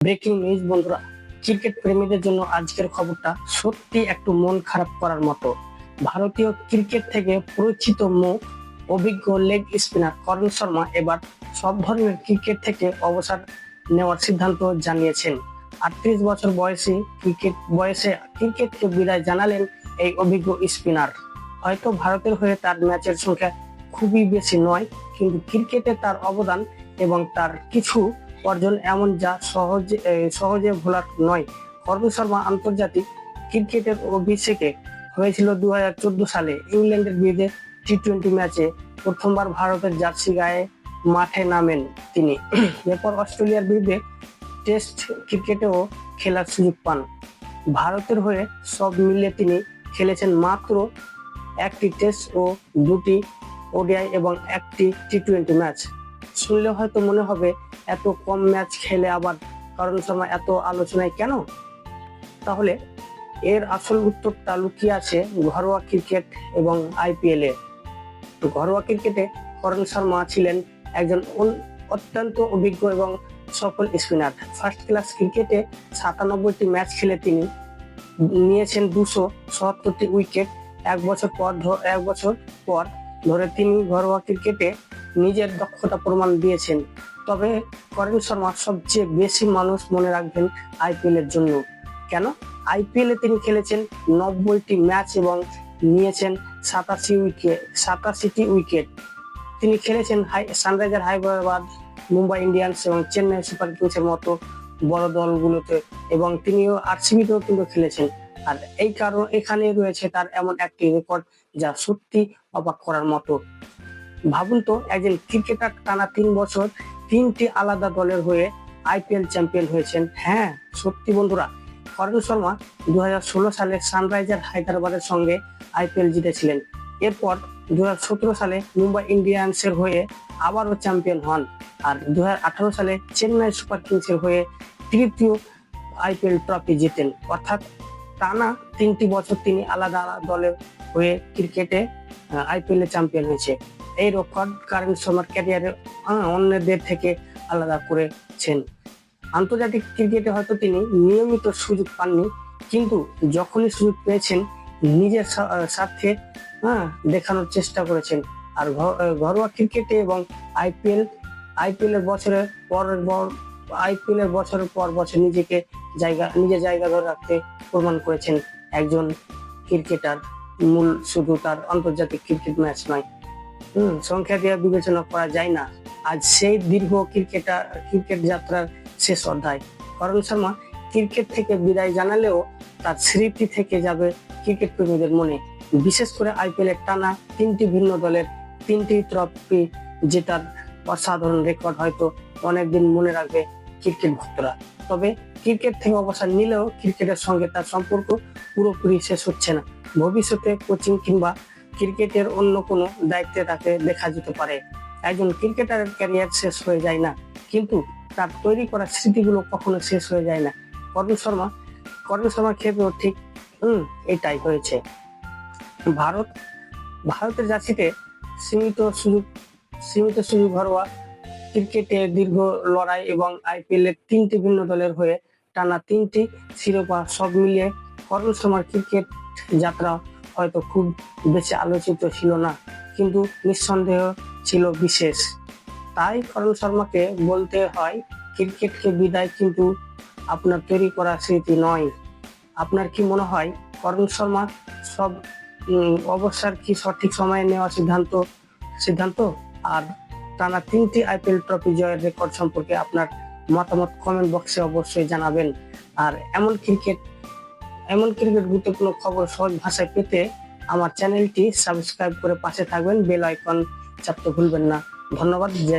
Breaking news বন্ধুরা, cricket প্রেমীদের জন্য আজকের খবরটা সত্যি একটু মন খারাপ করার মতো। ভারতীয় ক্রিকেট থেকে পরিচিত মুখ অভিজ্ঞ লেগ স্পিনার করণ শর্মা এবার সব ধরনের ক্রিকেট থেকে অবসর নেওয়ার সিদ্ধান্ত জানিয়েছেন। 38 বছর বয়সে ক্রিকেটকে বিদায় জানালেন এই অভিজ্ঞ স্পিনার। হয়তো ভারতের হয়ে তার ম্যাচের সংখ্যা খুবই বেশি নয়, কিন্তু ক্রিকেটে তার অবদান এবং তার কিছু অর্জন এমন যা সহজে ভোলার নয়। করণ শর্মা আন্তর্জাতিক ক্রিকেটের অভিষেকে হয়েছিল 2014 সালে ইংল্যান্ডের বিরুদ্ধে টি-20 ম্যাচে প্রথমবার ভারতের জার্সি গায়ে মাঠে নামেন তিনি। এরপর অস্ট্রেলিয়ার বিরুদ্ধে টেস্ট ক্রিকেটেও খেলার সুযোগ পান। ভারতের হয়ে সব মিলিয়ে তিনি খেলেছেন মাত্র একটি টেস্ট ও দুটি ওডিআই এবং একটি টি-20 ম্যাচ। শুনলে হয়তো মনে হবে এত কম ম্যাচ খেলে আবার করণ শর্মা এত আলোচনায় কেন? তাহলে এর আসল উত্তরটা লুকিয়ে আছে ঘরোয়া ক্রিকেট এবং আইপিএল এ। ঘরোয়া ক্রিকেটে করণ শর্মা ছিলেন একজন অত্যন্ত অভিজ্ঞ এবং সফল স্পিনার। ফার্স্ট ক্লাস ক্রিকেটে 97টি ম্যাচ খেলে তিনি নিয়েছেন 277টি উইকেট। এক বছর পর ধরে তিনি ঘরোয়া ক্রিকেটে নিজের দক্ষতা প্রমাণ দিয়েছেন। তবে করণ শর্মা সবচেয়ে বেশি মানুষ মনে রাখবেন আইপিএল এর জন্য। কেন? আইপিএল এ তিনি খেলেছেন 90টি ম্যাচ এবং নিয়েছেন 87টি উইকেট। তিনি খেলেছেন সানরাইজার হায়দ্রাবাদ, মুম্বাই ইন্ডিয়ান্স এবং চেন্নাই সুপার কিংসের মতো বড় দলগুলোতে, এবং তিনিও আরসিবিতেও কিন্তু খেলেছেন। আর এই কারণ এখানে রয়েছে তার এমন একটি রেকর্ড যা সত্যি অবাক করার মতো। ভাবুন তো, একজন ক্রিকেটার টানা 3 বছর 3টি আলাদা দলের হয়ে আইপিএল চ্যাম্পিয়ন হয়েছেন। হ্যাঁ, সত্যি বন্ধুরা, করণ শর্মা 2016 সালে সানরাইজার হায়দ্রাবাদের সঙ্গে আইপিএল জিতেছিলেন। এরপর 2017 সালে মুম্বাই ইন্ডিয়ান্সের হয়ে আবারও চ্যাম্পিয়ন হন, আর 2018 সালে চেন্নাই সুপার কিংসের হয়ে তৃতীয় আইপিএল ট্রফি জেতেন। অর্থাৎ টানা 3টি বছর তিনি আলাদা দলের হয়ে ক্রিকেটে আইপিএল এ চ্যাম্পিয়ন হয়েছে। এই রেকর্ড করণ শর্মার ক্যারিয়ারে অন্যদের থেকে আলাদা করেছেন। আন্তর্জাতিক ক্রিকেটে হয়তো তিনি নিয়মিত সুযোগ পাননি, কিন্তু যখনই সুযোগ পেয়েছেন নিজের স্বার্থে দেখানোর চেষ্টা করেছেন। আর ঘরোয়া ক্রিকেটে এবং আইপিএল এর বছরের পর বছর নিজের জায়গা ধরে রাখতে প্রমাণ করেছেন একজন ক্রিকেটার। মূল শুধু তার আন্তর্জাতিক ক্রিকেট ম্যাচ নয়, সংখ্যা দিয়ে বিবেচনা করা যায় না। আজ সেই দীর্ঘ ক্রিকেট যাত্রার শেষ অধ্যায়। করণ শর্মা ক্রিকেট থেকে বিদায় জানালেও তার স্মৃতি থেকে যাবে ক্রিকেট প্রেমীদের মনে। বিশেষ করে আইপিএল এর টানা 3টি ভিন্ন দলের 3টি ট্রফি জেতার অসাধারণ রেকর্ড হয়তো অনেকদিন মনে রাখবে ক্রিকেট ভক্তরা। তবে ক্রিকেট থেকে অবসর নিলেও ক্রিকেটের সঙ্গে তার সম্পর্ক পুরোপুরি শেষ হচ্ছে না। ভবিষ্যতে কোচিং কিংবা ক্রিকেটের অন্য কোনো দায়িত্বে তাকে দেখা যেতে পারে। একজন ক্রিকেটারের ক্যারিয়ার শেষ হয়ে যায় না, কিন্তু তার তৈরি করা স্মৃতিগুলো কখনো শেষ হয়ে যায় না। করণ শর্মার ক্ষেত্রেও ঠিক এটাই হয়েছে। ভারতের জার্সিতে সীমিত সুযোগ ঘরোয়া ক্রিকেটে দীর্ঘ লড়াই এবং আইপিএল এর 3টি ভিন্ন দলের হয়ে টানা 3টি শিরোপা, সব মিলিয়ে করণ শর্মার ক্রিকেট যাত্রা হয়তো খুব বেশি আলোচিত ছিল না, কিন্তু নিঃসন্দেহ ছিল বিশেষ। তাই করণ শর্মাকে বলতে হয়, ক্রিকেটকে বিদায় কিন্তু আপনার তৈরি করা স্মৃতি নয়। আপনার কি মনে হয় করণ শর্মা সব অবসর কি সঠিক সময়ে নেওয়া সিদ্ধান্ত? আর টানা 3টি আইপিএল ট্রফি জয়ের রেকর্ড সম্পর্কে আপনার মতামত কমেন্ট বক্সে অবশ্যই জানাবেন। আর এমন ক্রিকেট গুরুত্বপূর্ণ খবর সহজ ভাষায় পেতে আমার চ্যানেলটি সাবস্ক্রাইব করে পাশে থাকবেন, বেল আইকন চাপতে ভুলবেন না। ধন্যবাদ। জয় হিন্দ।